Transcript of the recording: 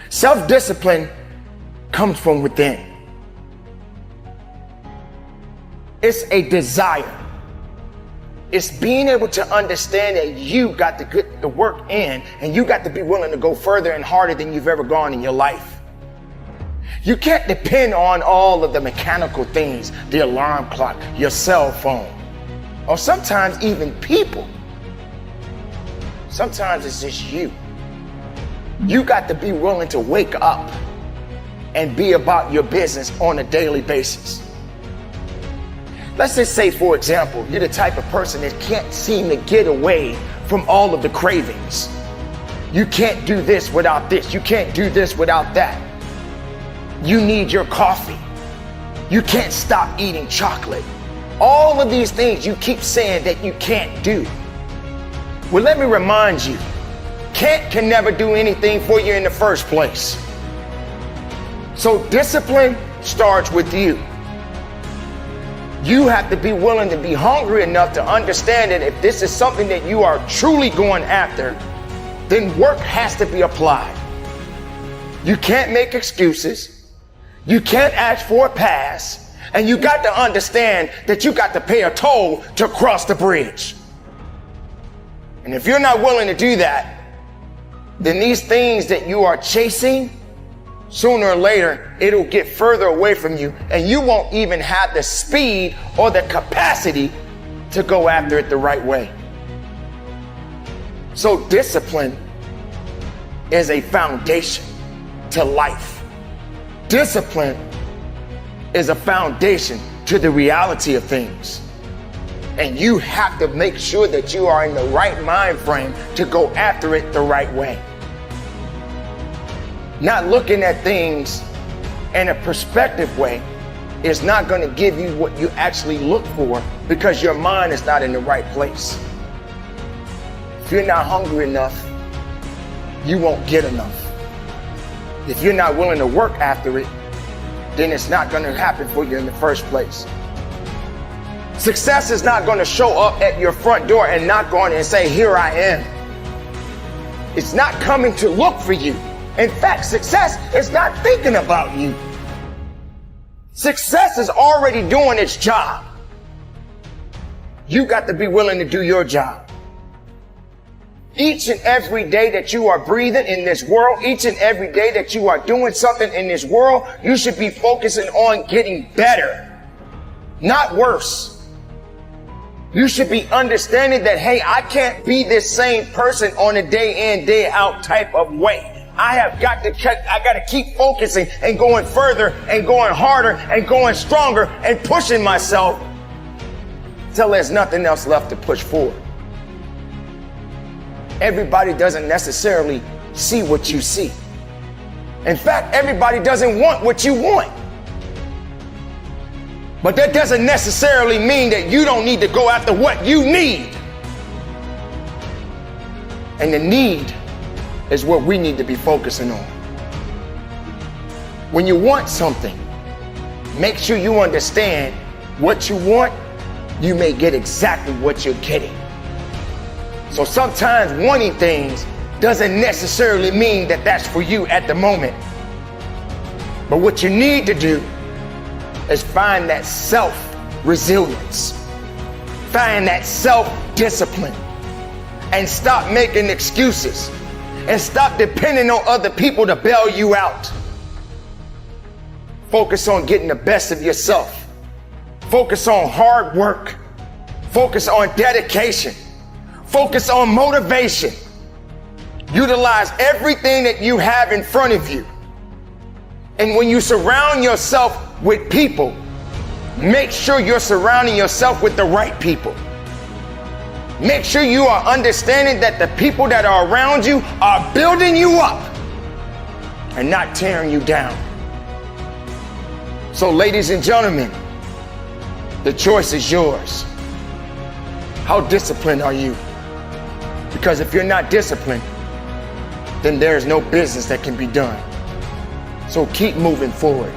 Self-discipline comes from within. It's a desire. It's being able to understand that you got to get the work in, and you got to be willing to go further and harder than you've ever gone in your life. You can't depend on all of the mechanical things, the alarm clock, your cell phone, or sometimes even people. Sometimes it's just you. You got to be willing to wake up and be about your business on a daily basis. Let's just say, for example, you're the type of person that can't seem to get away from all of the cravings. You can't do this without this. You can't do this without that. You need your coffee. You can't stop eating chocolate. All of these things you keep saying that you can't do. Well, let me remind you, can't can never do anything for you in the first place. So discipline starts with you. You have to be willing to be hungry enough to understand that if this is something that you are truly going after, then work has to be applied. You can't make excuses. You can't ask for a pass. And you got to understand that you got to pay a toll to cross the bridge. And if you're not willing to do that, then these things that you are chasing, sooner or later, it'll get further away from you, and you won't even have the speed or the capacity to go after it the right way. So discipline is a foundation to life. Discipline is a foundation to the reality of things. And you have to make sure that you are in the right mind frame to go after it the right way. Not looking at things in a perspective way is not going to give you what you actually look for, because your mind is not in the right place. If you're not hungry enough, you won't get enough. If you're not willing to work after it, then it's not going to happen for you in the first place. Success is not going to show up at your front door and knock on it and say, "Here I am." It's not coming to look for you. In fact, success is not thinking about you. Success is already doing its job. You got to be willing to do your job. Each and every day that you are breathing in this world, each and every day that you are doing something in this world, you should be focusing on getting better, not worse. You should be understanding that, hey, I can't be this same person on a day in, day out type of way. I got to keep focusing and going further and going harder and going stronger and pushing myself till there's nothing else left to push forward. Everybody doesn't necessarily see what you see. In fact, everybody doesn't want what you want. But that doesn't necessarily mean that you don't need to go after what you need. And the need is what we need to be focusing on. When you want something, make sure you understand what you want. You may get exactly what you're getting. So sometimes wanting things doesn't necessarily mean that that's for you at the moment. But what you need to do is find that self-resilience, find that self-discipline, and stop making excuses, and stop depending on other people to bail you out. Focus on getting the best of yourself. Focus on hard work. Focus on dedication. Focus on motivation. Utilize everything that you have in front of you. And when you surround yourself with people, make sure you're surrounding yourself with the right people. Make sure you are understanding that the people that are around you are building you up and not tearing you down. So, ladies and gentlemen, the choice is yours. How disciplined are you? Because if you're not disciplined, then there's no business that can be done. So keep moving forward.